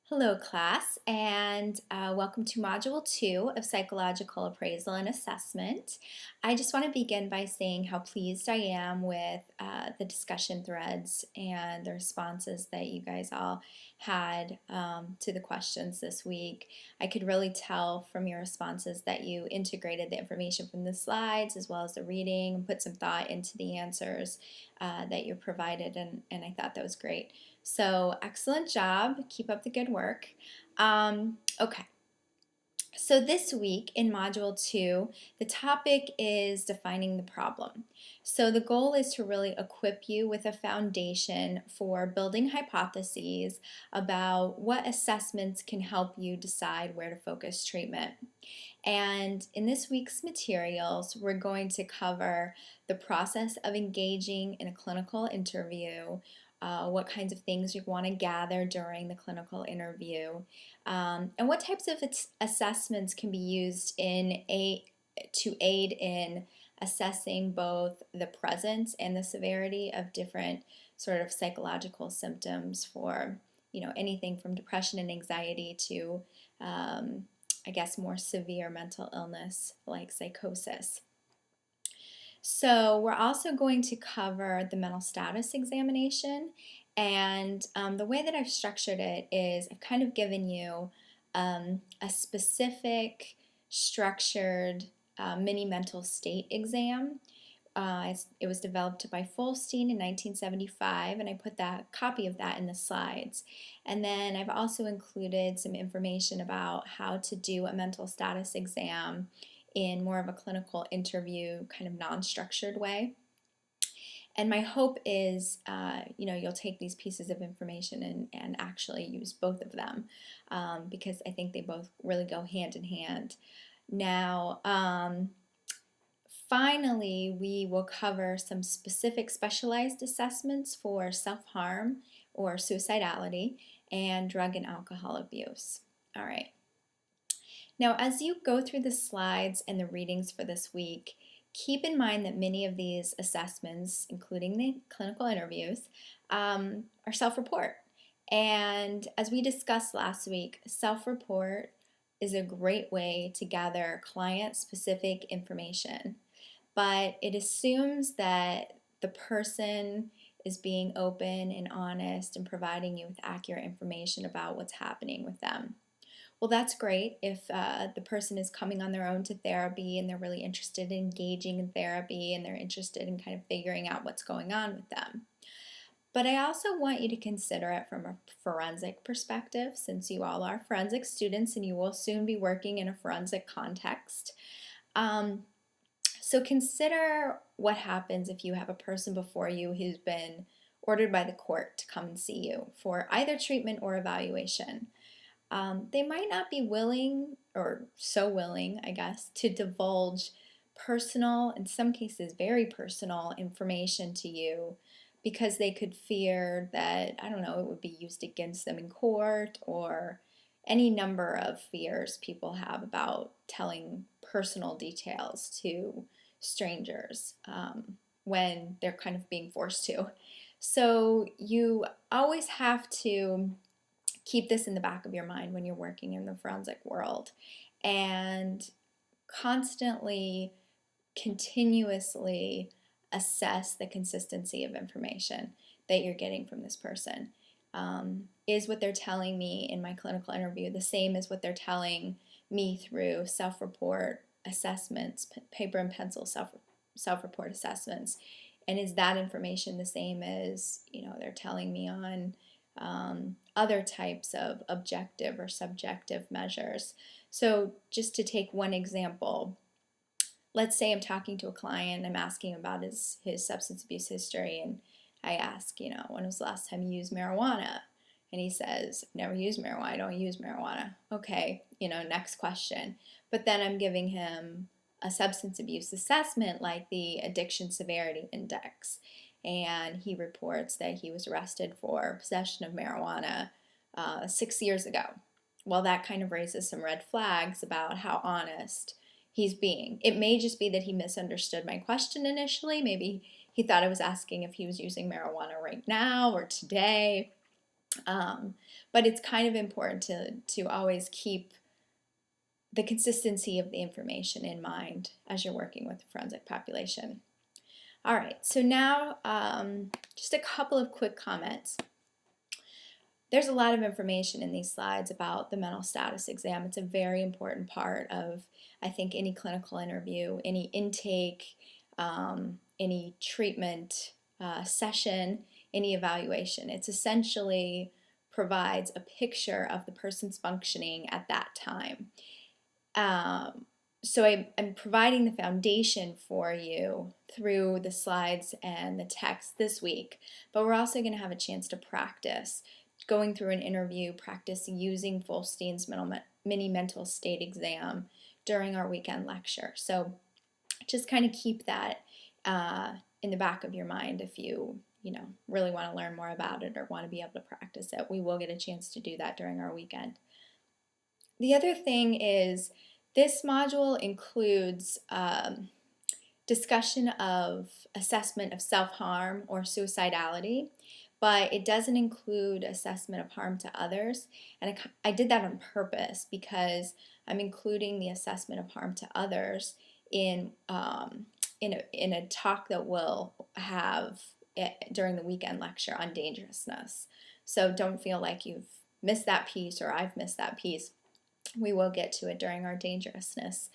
Hello, class, and welcome to Module 2 of Psychological Appraisal and Assessment. I just want to begin by saying how pleased I am with the discussion threads and the responses that you guys all had to the questions this week. I could really tell from your responses that you integrated the information from the slides as well as the reading and put some thought into the answers that you provided, and I thought that was great. So excellent job. Keep up the good work. Okay. So this week in Module 2, the topic is defining the problem. So the goal is to really equip you with a foundation for building hypotheses about what assessments can help you decide where to focus treatment. And in this week's materials, we're going to cover the process of engaging in a clinical interview, what kinds of things you want to gather during the clinical interview, and what types of assessments can be used to aid in assessing both the presence and the severity of different sort of psychological symptoms for, anything from depression and anxiety to I guess, more severe mental illness like psychosis. So we're also going to cover the mental status examination, and the way that I've structured it is I've kind of given you a specific structured mini mental state exam. It was developed by Folstein in 1975, and I put that copy of that in the slides. And then I've also included some information about how to do a mental status exam in more of a clinical interview, kind of non-structured way. And my hope is, you'll take these pieces of information and actually use both of them because I think they both really go hand in hand. Now, finally, we will cover some specific specialized assessments for self-harm or suicidality and drug and alcohol abuse. All right. Now, as you go through the slides and the readings for this week, keep in mind that many of these assessments, including the clinical interviews, are self-report. And as we discussed last week, self-report is a great way to gather client-specific information, but it assumes that the person is being open and honest and providing you with accurate information about what's happening with them. Well, that's great if the person is coming on their own to therapy and they're really interested in engaging in therapy and they're interested in kind of figuring out what's going on with them. But I also want you to consider it from a forensic perspective, since you all are forensic students and you will soon be working in a forensic context. So consider what happens if you have a person before you who's been ordered by the court to come and see you for either treatment or evaluation. They might not be willing, or so willing, I guess, to divulge personal, in some cases very personal, information to you because they could fear that, I don't know, it would be used against them in court, or any number of fears people have about telling personal details to strangers when they're kind of being forced to. So you always have to keep this in the back of your mind when you're working in the forensic world, and constantly, continuously assess the consistency of information that you're getting from this person. Is what they're telling me in my clinical interview the same as what they're telling me through self-report assessments, paper and pencil self-report assessments? And is that information the same as, they're telling me on other types of objective or subjective measures? So just to take one example, let's say I'm talking to a client, I'm asking about his substance abuse history, and I ask, when was the last time you used marijuana? And he says, I've never used marijuana, I don't use marijuana. Okay, next question. But then I'm giving him a substance abuse assessment like the Addiction Severity Index, and he reports that he was arrested for possession of marijuana 6 years ago. Well, that kind of raises some red flags about how honest he's being. It may just be that he misunderstood my question initially. Maybe he thought I was asking if he was using marijuana right now or today. But it's kind of important to always keep the consistency of the information in mind as you're working with the forensic population. All right, so now just a couple of quick comments. There's a lot of information in these slides about the mental status exam. It's a very important part of, I think, any clinical interview, any intake, any treatment session, any evaluation. It's essentially provides a picture of the person's functioning at that time. So I'm providing the foundation for you through the slides and the text this week, but we're also going to have a chance to practice going through an interview, practice using Folstein's mini mental state exam during our weekend lecture. So just kind of keep that in the back of your mind if you really want to learn more about it or want to be able to practice it. We will get a chance to do that during our weekend. The other thing is this module includes discussion of assessment of self-harm or suicidality, but it doesn't include assessment of harm to others. And I did that on purpose because I'm including the assessment of harm to others in a talk that we'll have during the weekend lecture on dangerousness. So don't feel like you've missed that piece or I've missed that piece. We will get to it during our dangerousness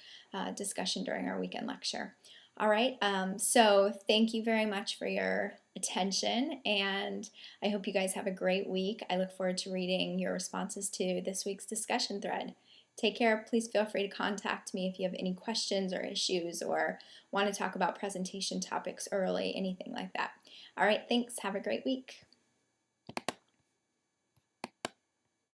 discussion during our weekend lecture. All right, so thank you very much for your attention, and I hope you guys have a great week. I look forward to reading your responses to this week's discussion thread. Take care. Please feel free to contact me if you have any questions or issues or want to talk about presentation topics early, anything like that. All right, thanks. Have a great week.